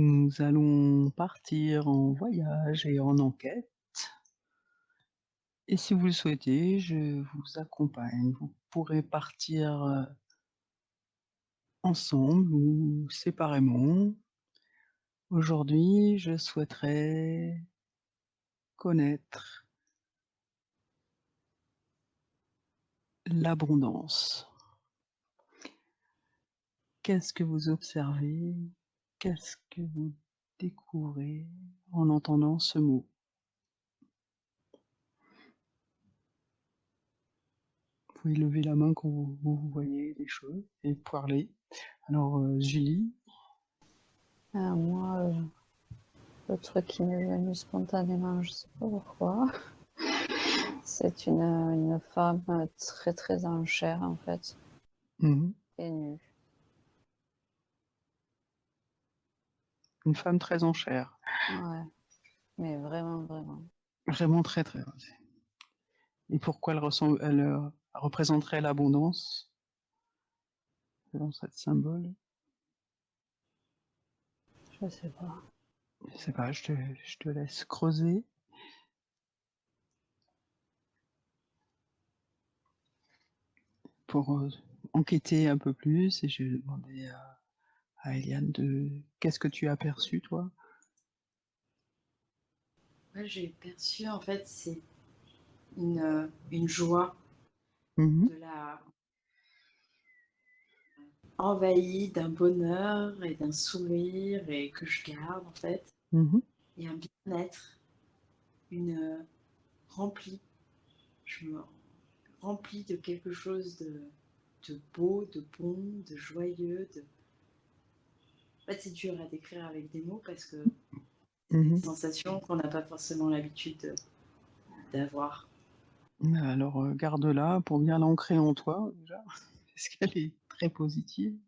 Nous allons partir en voyage et en enquête et si vous le souhaitez, je vous accompagne. Vous pourrez partir, ensemble ou séparément. Aujourd'hui, je souhaiterais connaître l'abondance. Qu'est-ce que vous observez? Qu'est-ce que vous découvrez en entendant ce mot? Vous pouvez lever la main quand vous voyez des choses et parler. Alors, Julie? Moi, le truc qui m'est venu spontanément, je sais pas pourquoi, c'est une femme très très en chair en fait, Mmh. et nue. Une femme très en chair. Ouais, mais vraiment, vraiment. Vraiment très, très, ouais. Et pourquoi elle représenterait l'abondance selon cette symbole? Je sais pas. Je sais pas, je te laisse creuser. Pour, enquêter un peu plus et je vais demander à Eliane de qu'est-ce que tu as perçu toi? Ouais, j'ai perçu, en fait, c'est une joie Mmh. de la envahie d'un bonheur et d'un sourire et que je garde, en fait, Mmh. et un bien-être, une remplie. Je me remplis de quelque chose de beau, de bon, de joyeux. En fait, c'est dur à décrire avec des mots parce que c'est des Mmh. sensations qu'on n'a pas forcément l'habitude d'avoir. Alors, garde-la pour bien l'ancrer en toi déjà, parce qu'elle est très positive.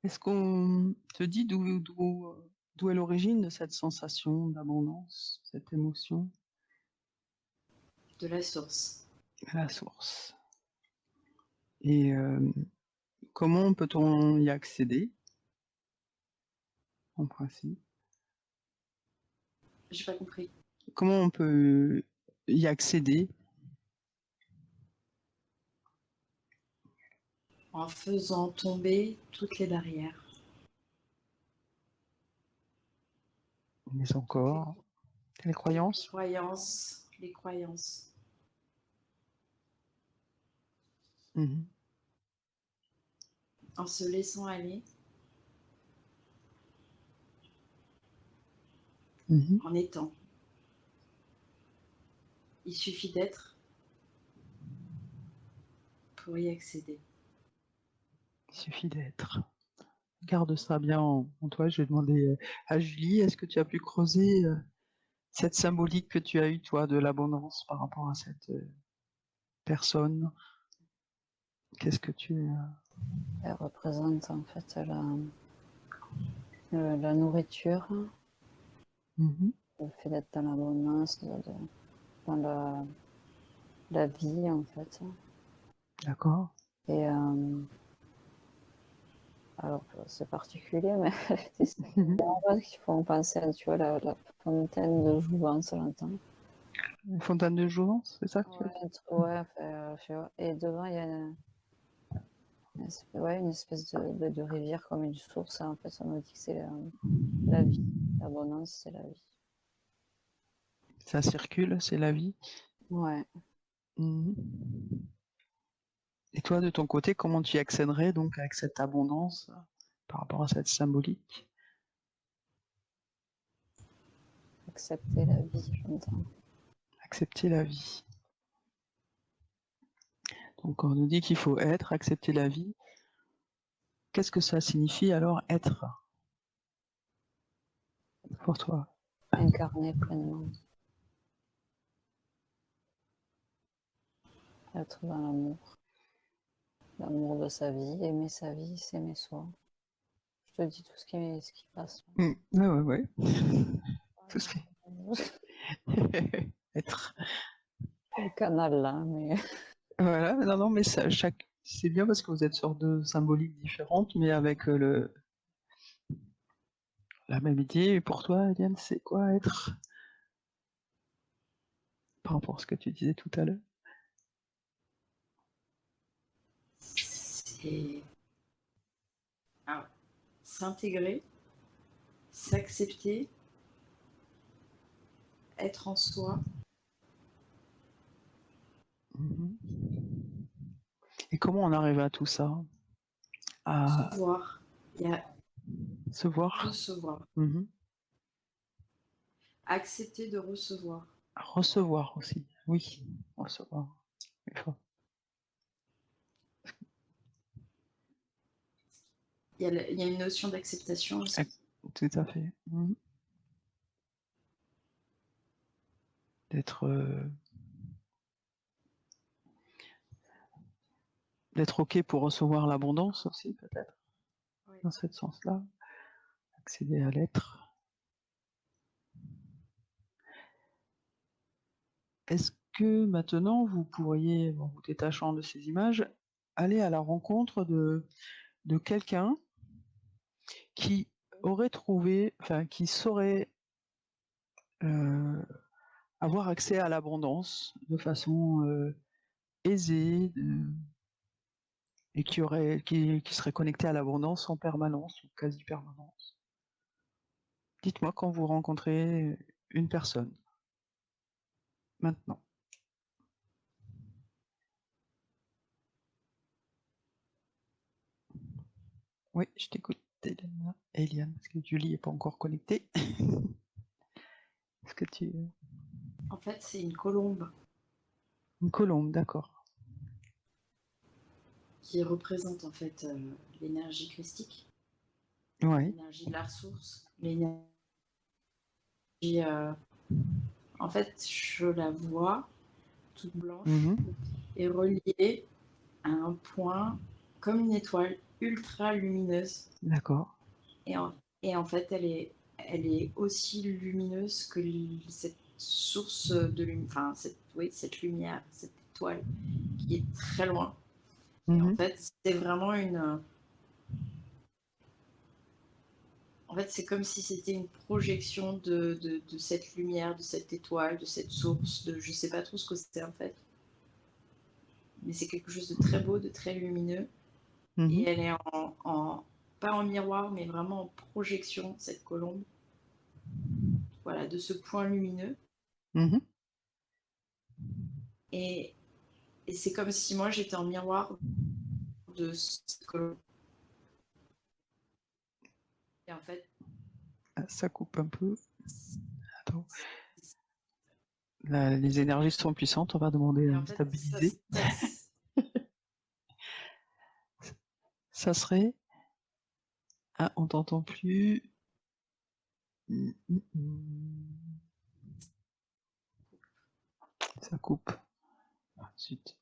Est-ce qu'on te dit d'où est l'origine de cette sensation d'abondance, cette émotion? De la source. À la source. Et comment peut-on y accéder, en principe? J'ai pas compris. Comment on peut y accéder? En faisant tomber toutes les barrières. Mais encore, les croyances? Les croyances. Mmh. En se laissant aller, Mmh. en étant. Il suffit d'être pour y accéder. Il suffit d'être. Garde ça bien en toi. Je vais demander, à Julie, est-ce que tu as pu creuser, cette symbolique que tu as eue toi de l'abondance par rapport à cette, personne? Qu'est-ce que tu, Elle représente en fait la nourriture, Mmh. le fait d'être dans l'abondance, dans la vie en fait. D'accord. Et alors c'est particulier, mais c'est Mmh. qui font penser à, tu vois, la fontaine de jouvence, j'entends. Une fontaine de jouvence, c'est ça que tu as dit? Ouais, ouais, enfin, tu vois. Et devant, il y a ouais, une espèce de rivière comme une source. En fait, ça me dit que c'est la vie. L'abondance, c'est la vie. Ça circule, c'est la vie. Ouais, Mmh. Et toi, de ton côté, comment tu y accéderais donc avec cette abondance, par rapport à cette symbolique? accepter la vie, j'entends. Accepter la vie. Donc on nous dit qu'il faut être, accepter la vie. Qu'est-ce que ça signifie alors être pour toi? Incarner pleinement. Être dans l'amour. L'amour de sa vie, aimer sa vie, s'aimer soi. Je te dis tout ce qui passe. Mmh. Ouais, ouais, ouais. Tout ce qui être. Le canal là, mais Voilà, non, non, mais ça, c'est bien parce que vous êtes sur deux symboliques différentes, mais avec la même idée. Et pour toi, Eliane, c'est quoi être par rapport à ce que tu disais tout à l'heure? C'est s'intégrer, s'accepter, être en soi. Mhm. Et comment on arrive à tout ça? À Se voir. Il y a se voir? recevoir. Mhm. Accepter de recevoir. À recevoir aussi, oui, recevoir. Il faut- Il y a une notion d'acceptation aussi. Tout à fait. Mhm. D'être OK pour recevoir l'abondance aussi, peut-être, Oui. dans ce sens-là. Accéder à l'être. Est-ce que maintenant vous pourriez, en vous détachant de ces images, aller à la rencontre de quelqu'un qui aurait trouvé, enfin qui saurait avoir accès à l'abondance de façon aisée et qui serait connecté à l'abondance en permanence ou quasi permanence? Dites-moi quand vous rencontrez une personne, maintenant. Oui, je t'écoute, Eliane, parce que Julie n'est pas encore connectée. Est-ce que tu... En fait, c'est une colombe Une colombe, d'accord. qui représente en fait l'énergie christique, Oui. l'énergie de la ressource, l'énergie. En fait, je la vois toute blanche Mhm. et reliée à un point comme une étoile ultra lumineuse. D'accord. Et en fait, elle est aussi lumineuse que cette source de lumière, enfin, cette lumière, cette étoile qui est très loin. Et en Mhm. fait, c'est vraiment en fait, c'est comme si c'était une projection de cette lumière, de cette étoile, de cette source, de je sais pas trop ce que c'était en fait. Mais c'est quelque chose de très beau, de très lumineux. Et Mhm. elle est pas en miroir, mais vraiment en projection, cette colombe. Voilà, de ce point lumineux. Mhm. Et, et c'est comme si moi j'étais en miroir de cette colombe. Et en fait, Ah, ça coupe un peu. Attends. Les énergies sont puissantes, on va demander à et en me fait stabiliser. ça, Ça serait... Ah, on t'entend plus. Ça coupe. Ah, zut.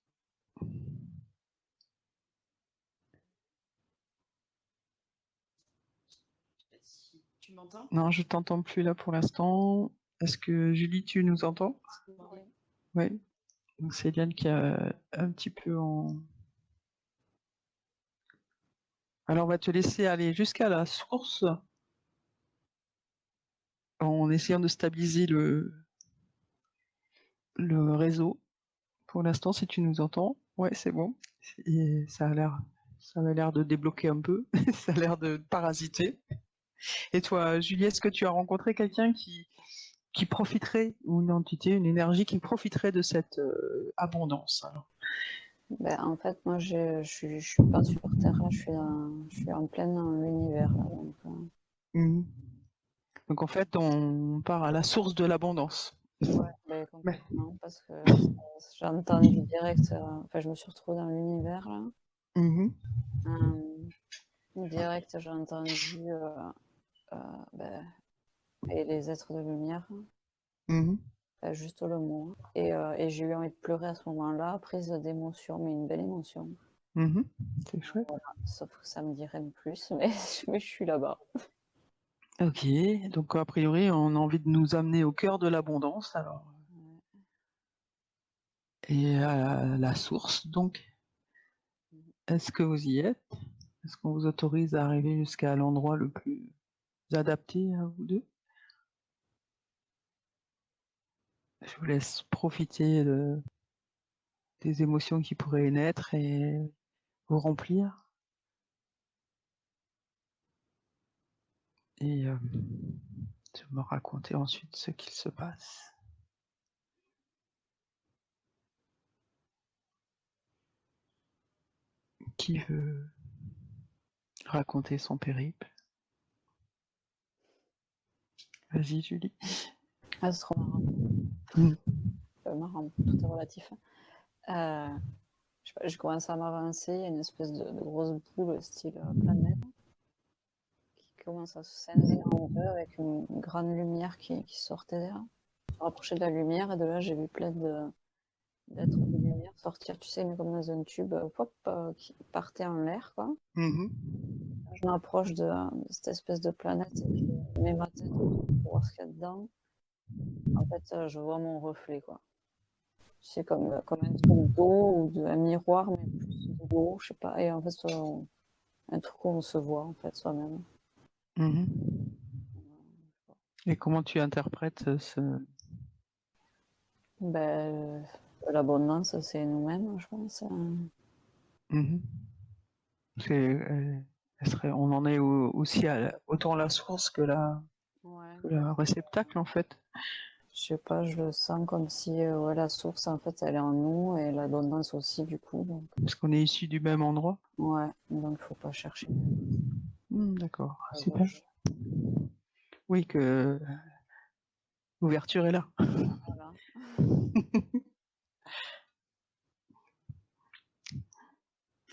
si tu m'entends? Non, je t'entends plus là pour l'instant. Est-ce que Julie, tu nous entends? Oui. Oui. Donc c'est Eliane qui a un petit peu en... Alors on va te laisser aller jusqu'à la source en essayant de stabiliser le réseau. Pour l'instant, si tu nous entends, ouais, c'est bon. Et ça a l'air de débloquer un peu. Ça a l'air de parasiter. Et toi, Julie, est-ce que tu as rencontré quelqu'un qui profiterait, ou une entité, une énergie qui profiterait de cette abondance alors? Ben, en fait, moi, je suis pas sur Terre, là, je suis en plein dans l'univers, là, donc, Mhm. Donc en fait, on part à la source de l'abondance. ouais, ben, Ouais. complètement, parce que j'ai entendu direct, enfin, je me suis retrouvée dans l'univers, là. Mhm. Direct, j'ai entendu ben, et les êtres de lumière, Mhm. juste le mot. Et j'ai eu envie de pleurer à ce moment-là, prise d'émotion, mais une belle émotion. Mhm. C'est chouette. Sauf que ça me dit rien de plus, mais je suis là-bas. Ok, donc a priori, on a envie de nous amener au cœur de l'abondance, alors, Ouais. et à la source. Donc, est-ce que vous y êtes? Est-ce qu'on vous autorise à arriver jusqu'à l'endroit le plus adapté à vous deux. Je vous laisse profiter des émotions qui pourraient naître et vous remplir. Et de me raconter ensuite ce qu'il se passe. Qui veut raconter son périple? Vas-y, Julie. Ah, c'est trop marrant. Mm. Marrant, tout est relatif. Je sais pas, je commence à m'avancer, il y a une espèce de grosse boule style planète qui commence à se scinder en deux avec une grande lumière qui sortait d'elle. Je me rapprochais de la lumière et de là j'ai vu plein d'êtres de lumière sortir, tu sais, mais comme dans un tube, hop, qui partait en l'air, quoi. Mhm. Je m'approche de cette espèce de planète et je mets ma tête pour voir ce qu'il y a dedans. En fait, je vois mon reflet, quoi. C'est comme un truc d'eau ou un miroir, mais plus de l'eau, je sais pas. Et en fait, un truc où on se voit, en fait, soi-même. Mhm. Et comment tu interprètes ce... Ben, l'abondance, c'est nous-mêmes, je pense. Mhm. On en est aussi autant la source que Ouais. le réceptacle, en fait. Je sais pas, je le sens comme si ouais, la source, en fait, elle est en nous et l'abondance aussi, du coup. Donc, Parce qu'on est issus du même endroit. ouais, donc il faut pas chercher D'accord, à super. gauche. Oui, que l'ouverture est là. Voilà.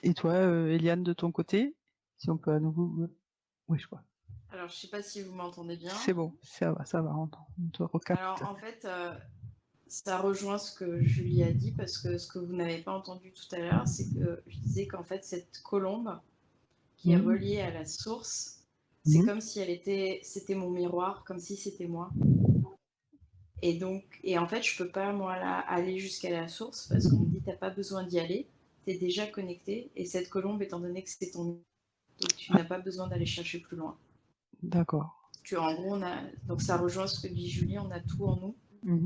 Et toi, Eliane, de ton côté, si on peut à nouveau... Oui, je crois. Alors, je sais pas si vous m'entendez bien. C'est bon, ça va, on te recapte. Alors, en fait, ça rejoint ce que Julie a dit, parce que ce que vous n'avez pas entendu tout à l'heure, c'est que je disais qu'en fait, cette colombe qui est reliée à la source, c'est comme si c'était mon miroir, comme si c'était moi. Et donc, et en fait, je peux pas, moi, là, aller jusqu'à la source, parce qu'on me dit, t'as pas besoin d'y aller, t'es déjà connecté, et cette colombe, étant donné que c'est ton miroir, donc tu n'as pas besoin d'aller chercher plus loin. D'accord. En gros, donc ça rejoint ce que dit Julie, on a tout en nous,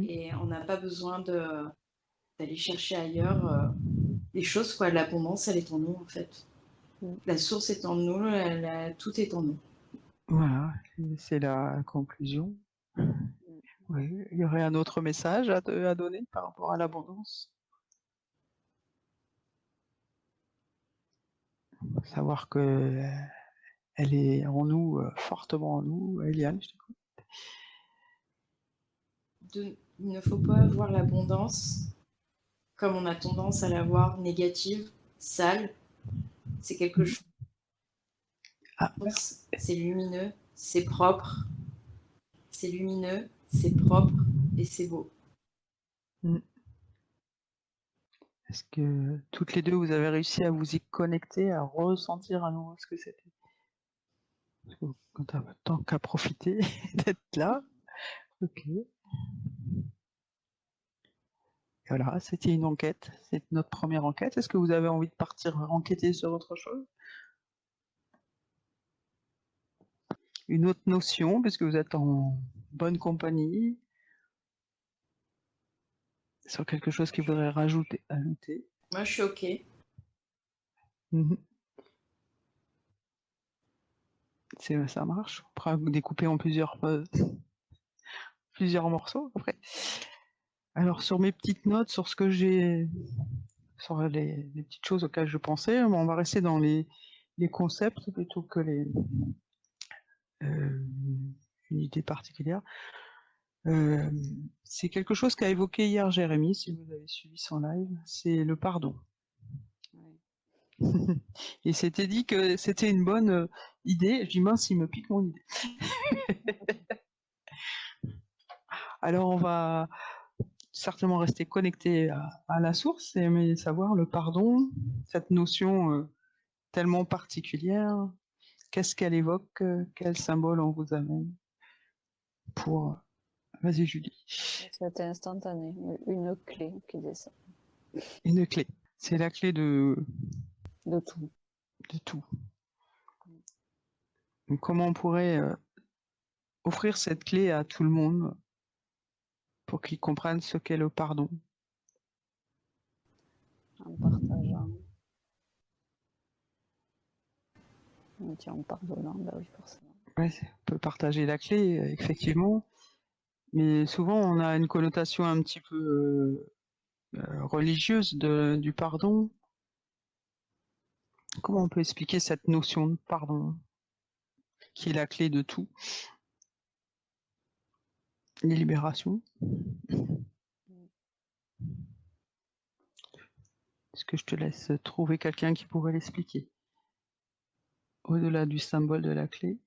et on n'a pas besoin d'aller chercher ailleurs les choses, quoi. L'abondance, elle est en nous, en fait. La source est en nous, tout est en nous. Voilà, c'est la conclusion. Oui, il y aurait un autre message à donner par rapport à l'abondance. Savoir que elle est en nous, fortement en nous. Eliane, je t'écoute. Il ne faut pas voir l'abondance comme on a tendance à la voir négative, sale. C'est quelque chose. Ah, C'est lumineux, c'est propre, c'est lumineux, c'est propre et c'est beau. est-ce que toutes les deux, vous avez réussi à vous y connecter, à ressentir à nouveau ce que c'était? Quand t'as tant qu'à profiter d'être là. Ok. Voilà, c'était une enquête. C'est notre première enquête. Est-ce que vous avez envie de partir enquêter sur autre chose? Une autre notion, puisque vous êtes en bonne compagnie, sur quelque chose qui voudrait ajouter. Moi, je suis OK. Ça marche. On pourra découper en plusieurs morceaux après. Alors sur mes petites notes, sur ce que j'ai, sur les petites choses auxquelles je pensais, on va rester dans les concepts plutôt que une idée particulière. C'est quelque chose qu'a évoqué hier Jérémy, si vous avez suivi son live, c'est le pardon. Ouais. Et c'était dit que c'était une bonne idée. Je dis mince, il me pique mon idée. Alors on va certainement rester connecté à la source, mais savoir le pardon, cette notion tellement particulière, qu'est-ce qu'elle évoque, quel symbole on vous amène pour... Vas-y Julie. C'était instantané, une clé qui descend. Une clé. C'est la clé de De tout. tout. Donc, comment on pourrait offrir cette clé à tout le monde pour qu'ils comprennent ce qu'est le pardon. En partageant. Et puis en pardonnant, bah oui, forcément. Ouais, on peut partager la clé, effectivement, mais souvent on a une connotation un petit peu religieuse du pardon. Comment on peut expliquer cette notion de pardon, qui est la clé de tout? Les libérations. Est-ce que je te laisse trouver quelqu'un qui pourrait l'expliquer? Au-delà du symbole de la clé.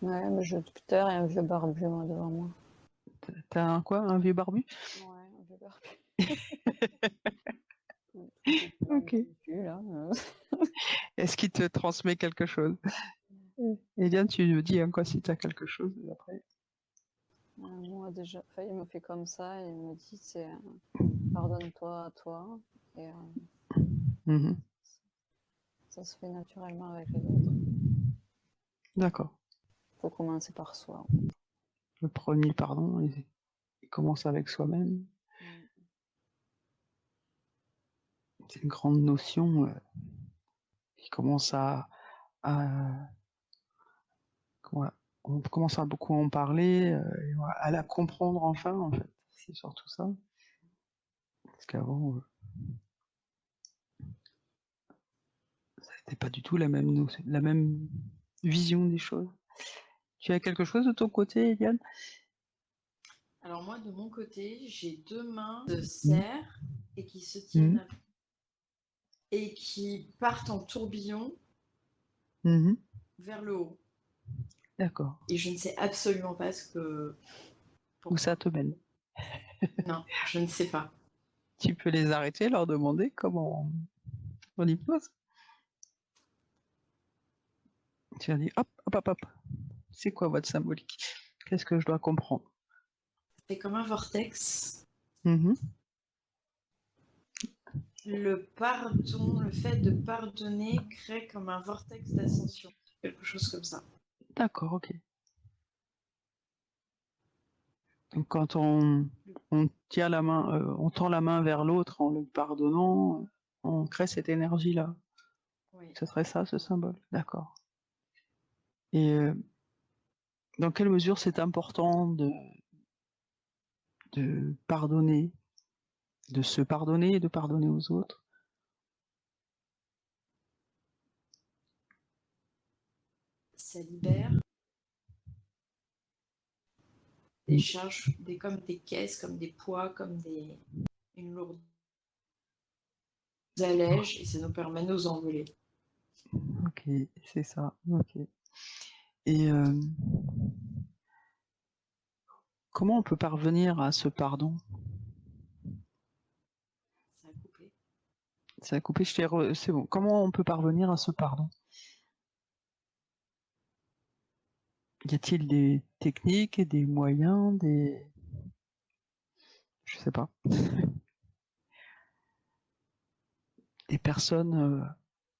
Ouais, mais j'ai depuis tout à l'heure un vieux barbu moi, devant moi. T'as un quoi? Un vieux barbu? Ouais, un vieux barbu. Ok. Là. Est-ce qu'il te transmet quelque chose? Eliane, tu me dis quoi si tu as quelque chose après. Moi déjà, enfin, il me fait comme ça, et il me dit c'est pardonne-toi à toi, et ça se fait naturellement avec les autres. D'accord. Faut commencer par soi. En fait. Le premier pardon, il commence avec soi-même. C'est une grande notion qui commence on commence à beaucoup en parler, à la comprendre enfin, en fait. C'est surtout ça. Parce qu'avant, ça n'était pas du tout la même vision des choses. Tu as quelque chose de ton côté, Eliane? Alors moi, de mon côté, j'ai 2 mains de serre et qui se tiennent et qui partent en tourbillon vers le haut. D'accord. Et je ne sais absolument pas où ça te mène. Non, je ne sais pas. Tu peux les arrêter, leur demander comment on y pose. Tu leur dis hop, hop, hop, hop. C'est quoi votre symbolique? Qu'est-ce que je dois comprendre? C'est comme un vortex. Le pardon, le fait de pardonner crée comme un vortex d'ascension. Quelque chose comme ça. D'accord, ok. Donc quand on tient la main, on tend la main vers l'autre en le pardonnant, on crée cette énergie-là. Oui. Ce serait ça, ce symbole. D'accord. Et dans quelle mesure c'est important de pardonner, de se pardonner et de pardonner aux autres? Ça libère des charges, comme des caisses, comme des poids, comme une lourde allège, et ça nous permet de nous envoler. Ok, c'est ça. Ok. Et comment on peut parvenir à ce pardon? Ça a coupé. Ça a coupé, c'est bon. Comment on peut parvenir à ce pardon? Y a-t-il des techniques, des moyens, je sais pas, des personnes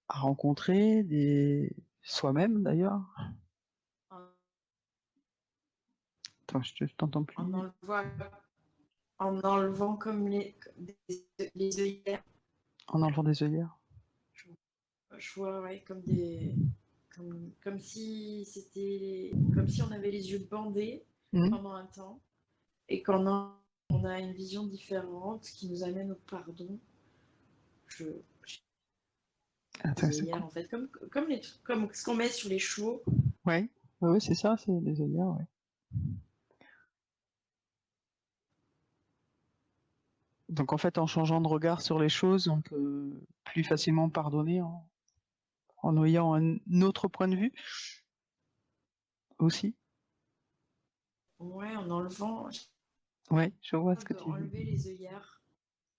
à rencontrer, soi-même d'ailleurs? Attends, je t'entends plus. En enlevant comme les œillères. En enlevant des œillères? Je vois, ouais, comme si on avait les yeux bandés pendant un temps, et quand on a une vision différente qui nous amène au pardon. Des œillères, en fait, comme ce qu'on met sur les chevaux. Ouais, ouais, c'est ça, c'est des œillères, ouais. Donc en fait, en changeant de regard sur les choses, on peut plus facilement pardonner en ayant un autre point de vue aussi. Ouais, en enlevant. Ouais, je vois ce que tu dis. Enlever les œillères.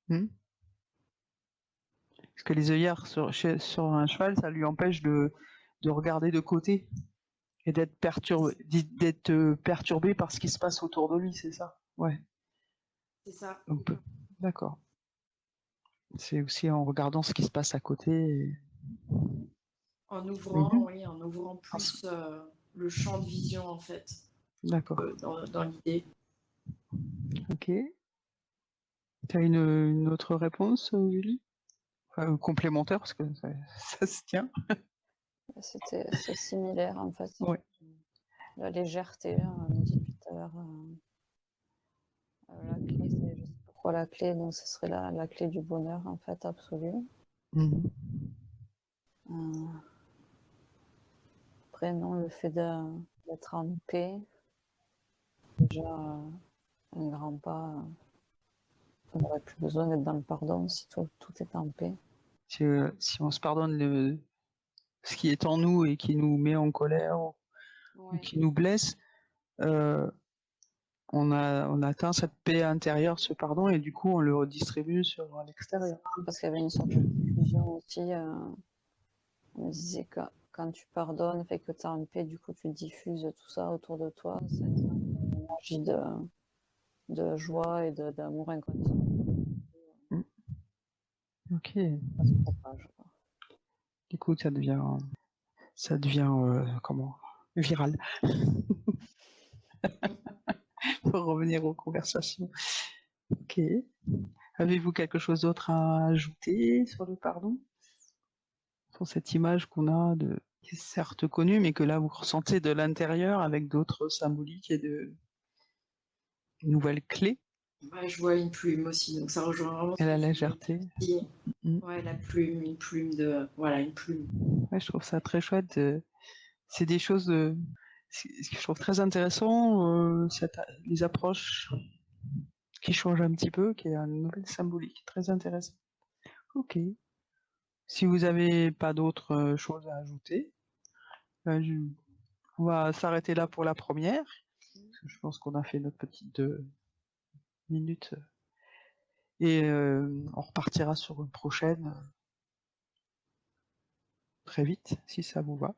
Parce que les œillères sur un cheval, ça lui empêche de regarder de côté et d'être perturbé par ce qui se passe autour de lui, c'est ça? Ouais. C'est ça. D'accord. C'est aussi en regardant ce qui se passe à côté. En ouvrant, oui, en ouvrant plus. le champ de vision en fait, D'accord. dans l'idée. Ok. Tu as une autre réponse, Julie? Enfin, complémentaire, parce que ça se tient. C'est similaire en fait. Ouais. La légèreté, on dit tout à l'heure. La clé, je sais pas pourquoi la clé, donc ce serait la clé du bonheur en fait absolu. Mhm. Après, non, le fait d'être en paix, déjà un grand pas. On n'aurait plus besoin d'être dans le pardon si tout est en paix. Si on se pardonne ce qui est en nous et qui nous met en colère ou Ouais. qui nous blesse, on a atteint cette paix intérieure, ce pardon, et du coup on le redistribue sur l'extérieur. Parce qu'il y avait une sorte de diffusion aussi. On disait que quand tu pardonnes, fait que tu es en paix, du coup tu diffuses tout ça autour de toi. C'est une énergie de joie et d'amour inconditionnel. Ok. Ça se propage, quoi. Du coup, ça devient comment? Viral. Pour revenir aux conversations. Ok. Avez-vous quelque chose d'autre à ajouter sur le pardon? Sur cette image qu'on a qui est certes connue, mais que là vous ressentez de l'intérieur avec d'autres symboliques et de nouvelles clés. Ouais, je vois une plume aussi, donc ça rejoint vraiment. Et la légèreté. Ouais, la plume, une plume de. Voilà, une plume. Ouais, je trouve ça très chouette. C'est des choses ce que je trouve très intéressant, les approches qui changent un petit peu, qui est une nouvelle symbolique, très intéressant. Ok. Si vous n'avez pas d'autres choses à ajouter, on va s'arrêter là pour la première. Je pense qu'on a fait notre petite 2 minutes. Et on repartira sur une prochaine très vite, si ça vous va.